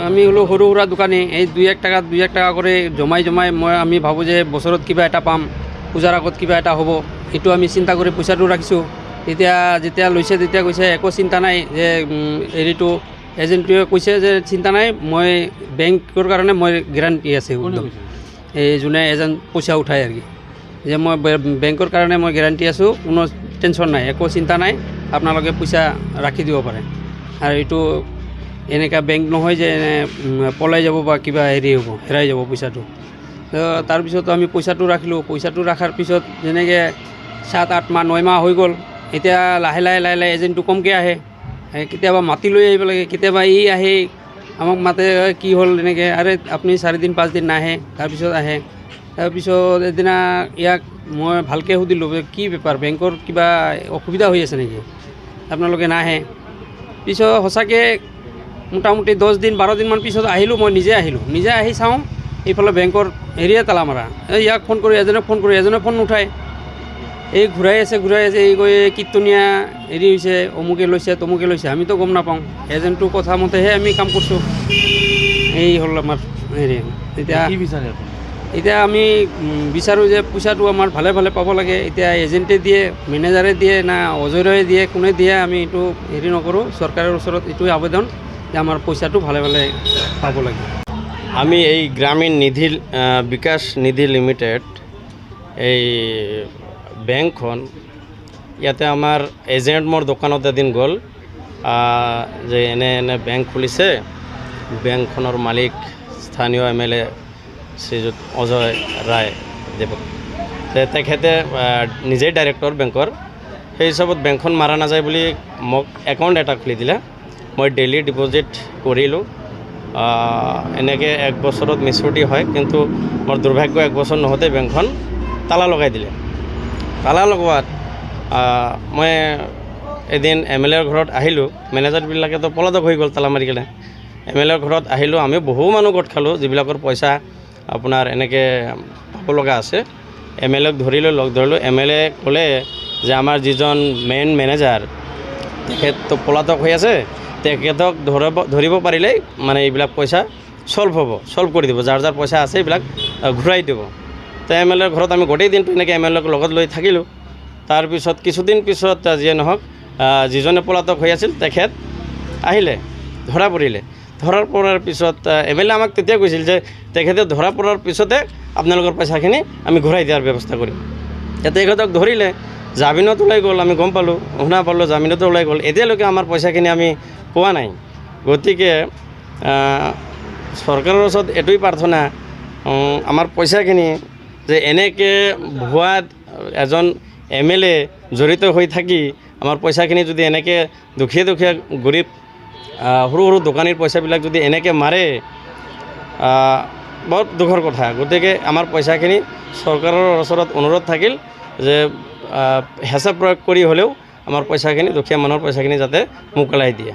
আমি হলো সৰু সুৰা দোকানী, এই 2-1 টাকা কৰে জমাই আমি ভাবোঁ যে বছৰত কিবা এটা পাম, পূজাৰ আগত কিবা এটা হ'ব, এইটো আমি চিন্তা কৰি পইচাটো ৰাখিছোঁ। যেতিয়া লৈছে তেতিয়া কৈছে একো চিন্তা নাই, যে হেৰিটো এজেণ্টটোৱে কৈছে যে চিন্তা নাই, মই বেংকৰ কাৰণে মই গেৰাণ্টি আছে, এই যোনে এজেণ্ট পইচা উঠায় আৰু কি, যে মই বেংকৰ কাৰণে মই গেৰাণ্টি আছোঁ, কোনো টেনশ্যন নাই, একো চিন্তা নাই, আপোনালোকে পইচা ৰাখি দিব পাৰে। আৰু এইটো এনেকুৱা বেংক নহয় যে পলাই যাব বা কিবা হেৰি হ'ব, হেৰাই যাব পইচাটো। তাৰপিছত আমি পইচাটো ৰাখিলোঁ। পইচাটো ৰখাৰ পিছত যেনেকৈ 7-8 মাহ 9 মাহ হৈ গ'ল। এতিয়া লাহে লাহে এজেণ্টটো কমকৈ আহে, কেতিয়াবা মাতি লৈ আহিব লাগে, কেতিয়াবা আহে আমাক মাতে, কি হ'ল এনেকৈ, আৰে আপুনি 4 দিন 5 দিন নাহে, তাৰপিছত আহে। তাৰপিছত এদিনা ইয়াক মই ভালকৈ সুধিলোঁ, কি বেপাৰ, বেংকৰ কিবা অসুবিধা হৈ আছে নেকি, আপোনালোকে নাহে? পিছত সঁচাকৈ মোটামুটি 10 দিন 12 দিনমান পিছত আহিলোঁ, মই নিজে আহি চাওঁ এইফালে বেংকৰ হেৰিয়ে তালা মাৰা। ইয়াক ফোন কৰি এজনে ফোন নুঠায়, এই ঘূৰাই আছে, এই কৈ কীৰ্তনীয়া হেৰি হৈছে, অমুকে লৈছে তমুকে লৈছে, আমিতো গম নাপাওঁ, এজেণ্টটোৰ কথা মতেহে আমি কাম কৰিছোঁ। এই হ'ল আমাৰ হেৰি। এতিয়া আমি বিচাৰোঁ যে পইচাটো আমাৰ ভালে পাব লাগে। এতিয়া এজেণ্টে দিয়ে, মেনেজাৰে দিয়ে না অজয়ৰে দিয়ে, কোনে দিয়ে, আমি এইটো হেৰি নকৰোঁ। চৰকাৰৰ ওচৰত এইটোৱে আবেদন যে আমাৰ পইচাটো ভালে পাব লাগে। আমি এই গ্ৰামীণ নিধি বিকাশ নিধি লিমিটেড এই বেংকখন, ইয়াতে আমাৰ এজেণ্ট মোৰ দোকানত এদিন গ'ল যে এনে বেংক খুলিছে, বেংকখনৰ মালিক স্থানীয় MLA শ্ৰীযুত অজয় ৰায় দেৱক, তেখেতে নিজেই ডাইৰেক্টৰ বেংকৰ। সেই হিচাপত বেংকখন মাৰা নাযায় বুলি মোক একাউণ্ট এটা খুলি দিলে। মই ডেইলি ডিপজিট কৰিলোঁ। এনেকৈ 1 বছৰত মেচুৰিটি হয়, কিন্তু মোৰ দুৰ্ভাগ্য 1 বছৰ নহওঁতে বেংকখন তালা লগাই দিলে। তালা লগোৱাত মই এদিন MLAৰ ঘৰত আহিলোঁ। মেনেজাৰবিলাকেতো পলাতক হৈ গ'ল তালা মাৰি কিনে। MLAৰ ঘৰত আহিলোঁ, আমি বহু মানুহ গোট খালোঁ, যিবিলাকৰ পইচা আপোনাৰ এনেকৈ পাব লগা আছে। MLAক লগ ধৰিলোঁ। MLA ক'লে যে আমাৰ যিজন মেইন মেনেজাৰ তেখেতটো পলাতক হৈ আছে, তেখেতক ধৰিব পাৰিলেই মানে এইবিলাক পইচা ছল্ভ কৰি দিব, যাৰ পইচা আছে এইবিলাক ঘূৰাই দিব। তো MLAৰ ঘৰত আমি গোটেই দিনটো এনেকৈ MLAক লগত লৈ থাকিলোঁ। তাৰপিছত কিছুদিন পিছত যিয়ে নহওক, যিজনে পলাতক হৈ আছিল তেখেত আহিলে, ধৰাৰ পৰাৰ পিছত MLA আমাক তেতিয়া কৈছিল যে তেখেতে ধৰা পৰাৰ পিছতে আপোনালোকৰ পইচাখিনি আমি ঘূৰাই দিয়াৰ ব্যৱস্থা কৰিম। তেখেতক ধৰিলে, জামিনত ওলাই গ'ল, আমি গম পালোঁ, শুনা পালোঁ জামিনতো ওলাই গ'ল। এতিয়ালৈকে আমাৰ পইচাখিনি আমি পোৱা নাই। গতিকে চৰকাৰৰ ওচৰত এইটোৱেই প্ৰাৰ্থনা, আমাৰ পইচাখিনি যে এনেকৈ ভুৱাত এজন MLA জড়িত হৈ থাকি আমাৰ পইচাখিনি যদি এনেকৈ দুখীয়া গৰীব সৰু দোকানীৰ পইচাবিলাক যদি এনেকৈ মাৰে, বহুত দুখৰ কথা। গতিকে আমাৰ পইচাখিনি চৰকাৰৰ ওচৰত অনুৰোধ থাকিল যে হেঁচা প্ৰয়োগ কৰি হ'লেও আমাৰ পইচাখিনি, দুখীয়া মানুহৰ পইচাখিনি যাতে মোকলাই দিয়ে।